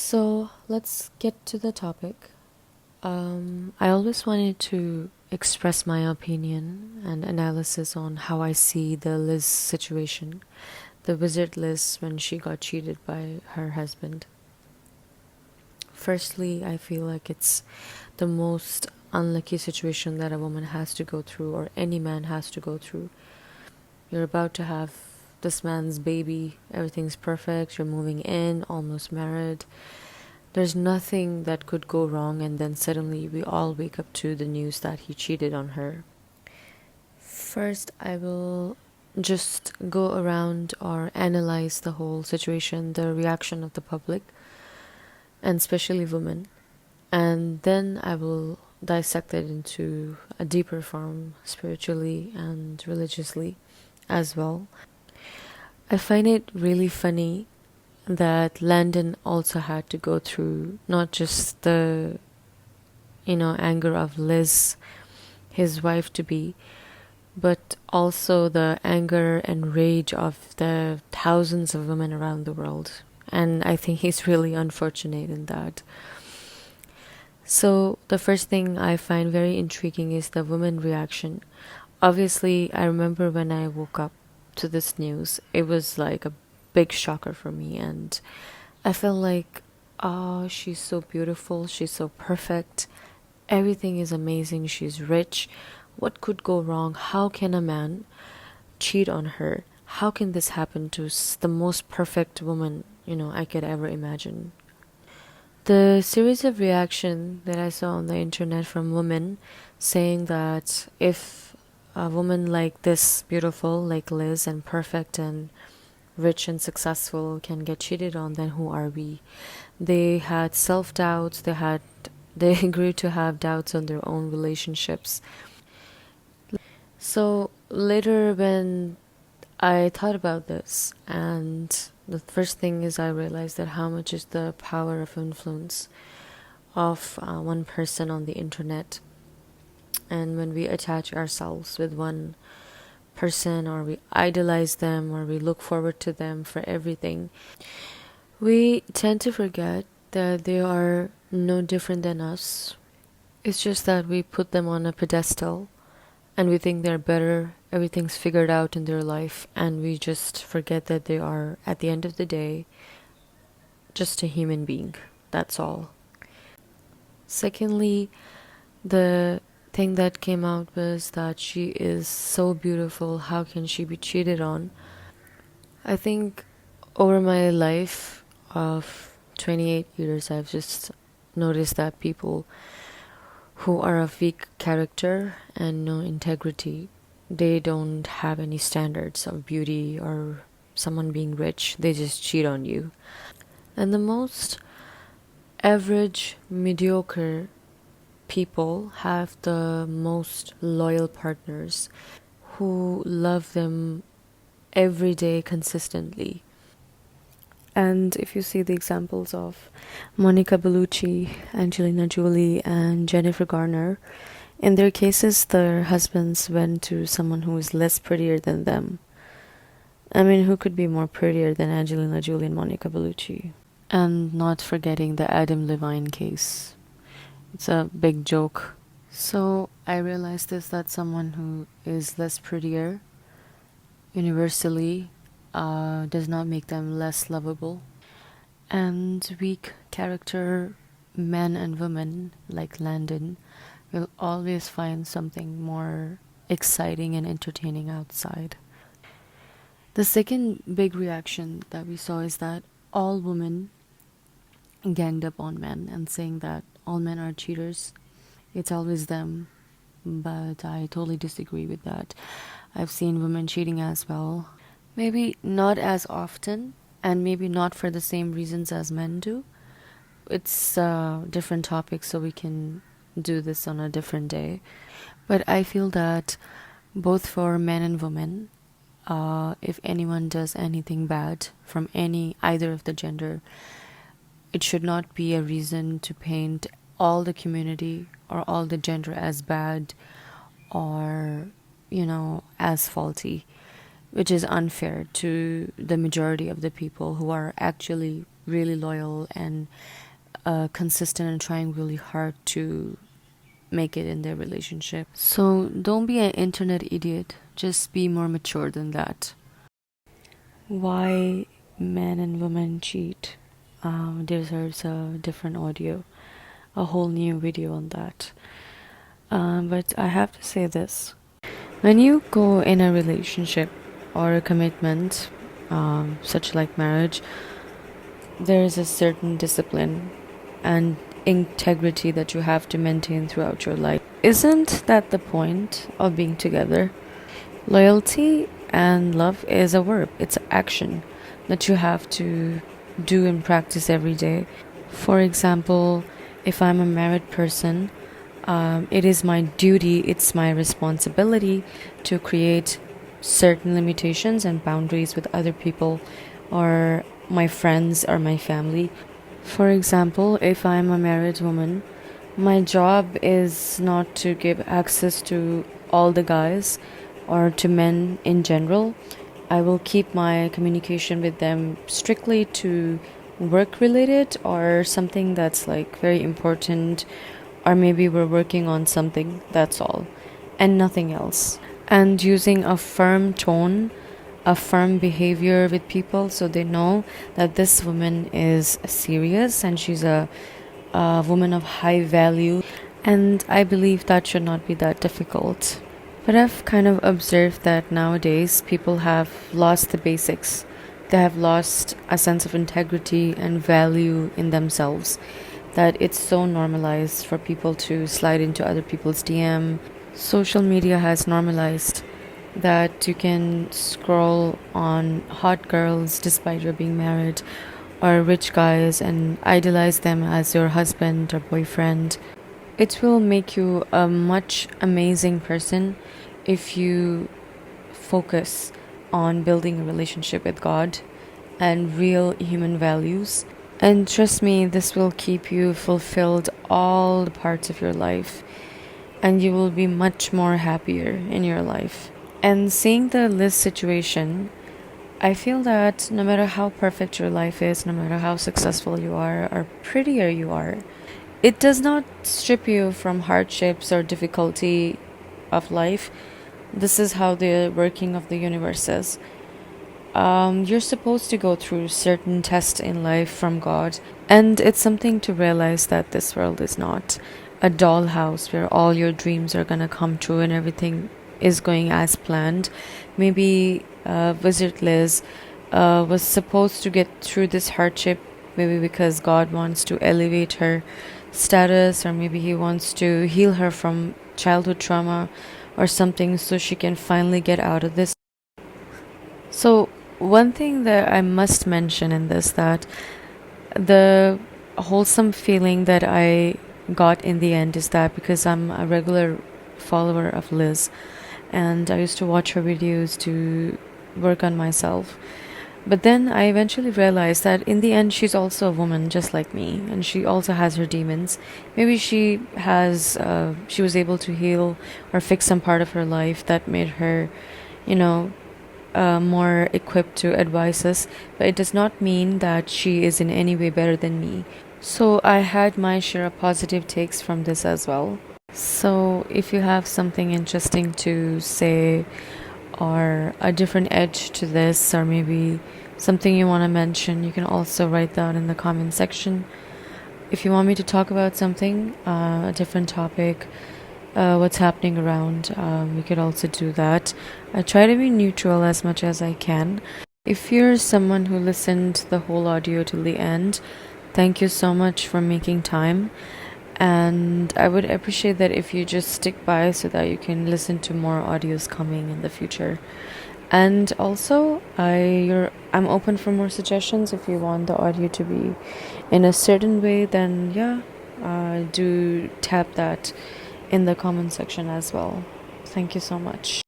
So let's get to the topic. I always wanted to express my opinion and analysis on how I see the Liz situation, the wizard Liz when she got cheated by her husband. Firstly, I feel like it's the most unlucky situation that a woman has to go through, or any man has to go through. You're about to have this man's baby, everything's perfect, you're moving in, almost married. There's nothing that could go wrong, and then suddenly we all wake up to the news that he cheated on her. First, I will just go around or analyze the whole situation, the reaction of the public, and especially women. And then I will dissect it into a deeper form, spiritually and religiously as well. I find it really funny that Landon also had to go through not just the, anger of Liz, his wife to be, but also the anger and rage of the thousands of women around the world. And I think he's really unfortunate in that. So, the first thing I find very intriguing is the woman reaction. Obviously, I remember when I woke up to this news, it was like a big shocker for me, and I felt like, oh, she's so beautiful, she's so perfect, everything is amazing, she's rich. What could go wrong? How can a man cheat on her? How can this happen to the most perfect woman, I could ever imagine? The series of reaction that I saw on the internet from women saying that if a woman like this, beautiful like Liz and perfect and rich and successful, can get cheated on, then who are we? They had self-doubts, they grew to have doubts on their own relationships. So later when I thought about this, and the first thing is I realized that how much is the power of influence of one person on the internet. And when we attach ourselves with one person, or we idolize them, or we look forward to them for everything, we tend to forget that they are no different than us. It's just that we put them on a pedestal and we think they're better, everything's figured out in their life, and we just forget that they are, at the end of the day, just a human being. That's all. Secondly, the thing that came out was that she is so beautiful, how can she be cheated on? I think over my life of 28 years, I've just noticed that people who are of weak character and no integrity, they don't have any standards of beauty or someone being rich, they just cheat on you. And the most average, mediocre people have the most loyal partners who love them every day consistently. And if you see the examples of Monica Bellucci, Angelina Jolie, and Jennifer Garner, in their cases, their husbands went to someone who is less prettier than them. I mean, who could be more prettier than Angelina Jolie and Monica Bellucci? And not forgetting the Adam Levine case. It's a big joke. So I realized this, that someone who is less prettier universally does not make them less lovable. And weak character men and women like Landon will always find something more exciting and entertaining outside. The second big reaction that we saw is that all women ganged up on men and saying that all men are cheaters. It's always them. But I totally disagree with that. I've seen women cheating as well. Maybe not as often, and maybe not for the same reasons as men do. It's a different topic, so we can do this on a different day. But I feel that both for men and women, if anyone does anything bad from either of the gender, it should not be a reason to paint all the community or all the gender as bad or, as faulty. which is unfair to the majority of the people who are actually really loyal and consistent and trying really hard to make it in their relationship. So don't be an internet idiot, just be more mature than that. Why men and women cheat deserves a different audio, a whole new video on that. But I have to say this. When you go in a relationship or a commitment, such like marriage, there is a certain discipline and integrity that you have to maintain throughout your life. Isn't that the point of being together? Loyalty and love is a verb, it's an action that you have to do and practice every day. For example, if I'm a married person, it is my duty, it's my responsibility to create certain limitations and boundaries with other people or my friends or my family. For example, if I'm a married woman, my job is not to give access to all the guys or to men in general. I will keep my communication with them strictly to work related or something that's like very important, or maybe we're working on something, that's all, and nothing else. And using a firm tone, a firm behavior with people so they know that this woman is serious and she's a woman of high value. And I believe that should not be that difficult. But I've kind of observed that nowadays people have lost the basics. They have lost a sense of integrity and value in themselves, that it's so normalized for people to slide into other people's DM. Social media has normalized that you can scroll on hot girls despite your being married, or rich guys, and idolize them as your husband or boyfriend. It will make you a much amazing person if you focus on building a relationship with God and real human values. And trust me, this will keep you fulfilled all the parts of your life, and you will be much more happier in your life. And seeing the Liz situation, I feel that no matter how perfect your life is, no matter how successful you are or prettier you are, it does not strip you from hardships or difficulty of life. This is how the working of the universe is. You're supposed to go through certain tests in life from God, and it's something to realize that this world is not a dollhouse where all your dreams are gonna come true and everything is going as planned. Maybe WizardLiz was supposed to get through this hardship, maybe because God wants to elevate her status, or maybe He wants to heal her from childhood trauma or something so she can finally get out of this. So one thing that I must mention in this, that the wholesome feeling that I got in the end is that because I'm a regular follower of Liz and I used to watch her videos to work on myself. But then I eventually realized that in the end she's also a woman just like me, and she also has her demons. Maybe she was able to heal or fix some part of her life that made her, you know, more equipped to advise us, but it does not mean that she is in any way better than me. So I had my share of positive takes from this as well. So if you have something interesting to say, or a different edge to this, or maybe something you want to mention, you can also write that in the comment section. If you want me to talk about something, a different topic, what's happening around, we could also do that. I try to be neutral as much as I can. If you're someone who listened the whole audio till the end, thank you so much for making time. And I would appreciate that if you just stick by so that you can listen to more audios coming in the future. And also, I'm open for more suggestions. If you want the audio to be in a certain way, then yeah, do tap that in the comment section as well. Thank you so much.